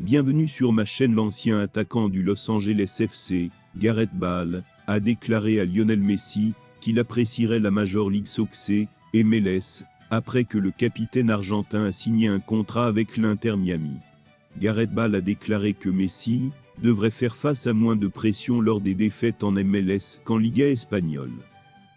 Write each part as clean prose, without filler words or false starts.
Bienvenue sur ma chaîne. L'ancien attaquant du Los Angeles FC, Gareth Bale, a déclaré à Lionel Messi qu'il apprécierait la Major League Soccer, MLS, après que le capitaine argentin a signé un contrat avec l'Inter Miami. Gareth Bale a déclaré que Messi devrait faire face à moins de pression lors des défaites en MLS qu'en Liga espagnole.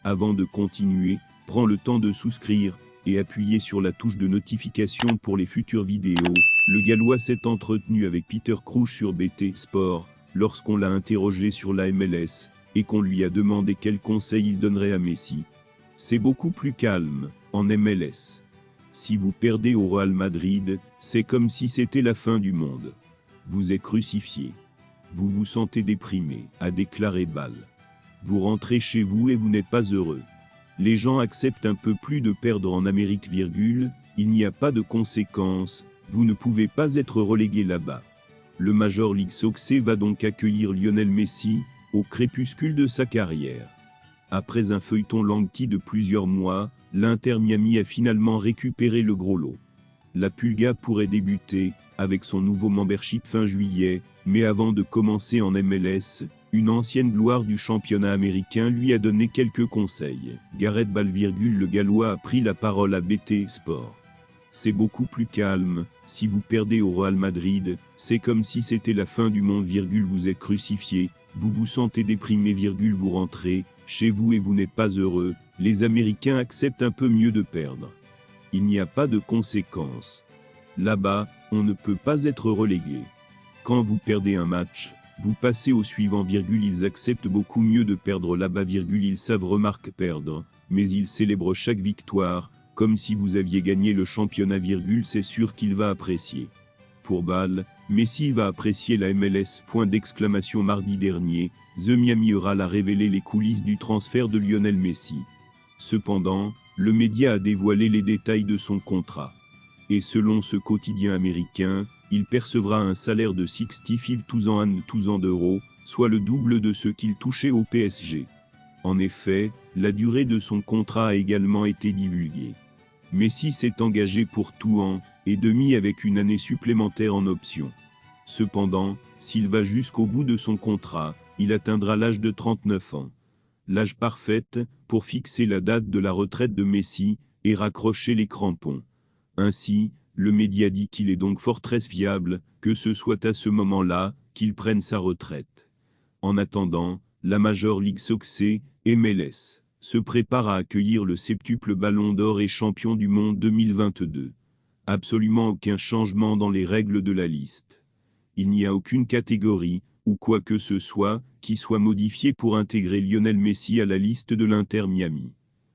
Avant de continuer, prends le temps de souscrire et appuyer sur la touche de notification pour les futures vidéos. Le Gallois s'est entretenu avec Peter Crouch sur BT Sport lorsqu'on l'a interrogé sur la MLS et qu'on lui a demandé quels conseils il donnerait à Messi. C'est beaucoup plus calme en MLS. Si vous perdez au Real Madrid, c'est comme si c'était la fin du monde. Vous êtes crucifié. Vous vous sentez déprimé, a déclaré Bale. Vous rentrez chez vous et vous n'êtes pas heureux. Les gens acceptent un peu plus de perdre en Amérique, il n'y a pas de conséquences, vous ne pouvez pas être relégué là-bas. Le Major League Soccer va donc accueillir Lionel Messi, au crépuscule de sa carrière. Après un feuilleton lengti de plusieurs mois, l'Inter Miami a finalement récupéré le gros lot. La Pulga pourrait débuter, avec son nouveau membership fin juillet, mais avant de commencer en MLS, une ancienne gloire du championnat américain lui a donné quelques conseils. Gareth Bale, le Gallois a pris la parole à BT Sport. C'est beaucoup plus calme, si vous perdez au Real Madrid, c'est comme si c'était la fin du monde, vous êtes crucifié, vous vous sentez déprimé, vous rentrez chez vous et vous n'êtes pas heureux, les Américains acceptent un peu mieux de perdre. Il n'y a pas de conséquences. Là-bas, on ne peut pas être relégué. Quand vous perdez un match, vous passez au suivant, ils acceptent beaucoup mieux de perdre là-bas, ils savent remarque perdre, mais ils célèbrent chaque victoire, comme si vous aviez gagné le championnat, c'est sûr qu'il va apprécier. Pour Bale, Messi va apprécier la MLS. Mardi dernier, The Miami Herald a révélé les coulisses du transfert de Lionel Messi. Cependant, le média a dévoilé les détails de son contrat. Et selon ce quotidien américain, il percevra un salaire de 65,000 d'euros, soit le double de ce qu'il touchait au PSG. En effet, la durée de son contrat a également été divulguée. Messi s'est engagé pour 2 ans et demi avec une année supplémentaire en option. Cependant, s'il va jusqu'au bout de son contrat, il atteindra l'âge de 39 ans. L'âge parfait pour fixer la date de la retraite de Messi et raccrocher les crampons. Ainsi, le média dit qu'il est donc fort très fiable que ce soit à ce moment-là qu'il prenne sa retraite. En attendant, la Major League Soccer, MLS, se prépare à accueillir le septuple Ballon d'Or et champion du monde 2022. Absolument aucun changement dans les règles de la liste. Il n'y a aucune catégorie, ou quoi que ce soit, qui soit modifiée pour intégrer Lionel Messi à la liste de l'Inter Miami.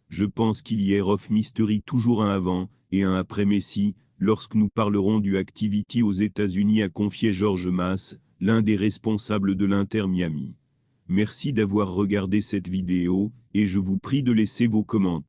Je pense qu'il y a of Mystery, toujours un avant et un après Messi, lorsque nous parlerons du Activity aux États-Unis, a confié George Mass, l'un des responsables de l'Inter Miami. Merci d'avoir regardé cette vidéo, et je vous prie de laisser vos commentaires.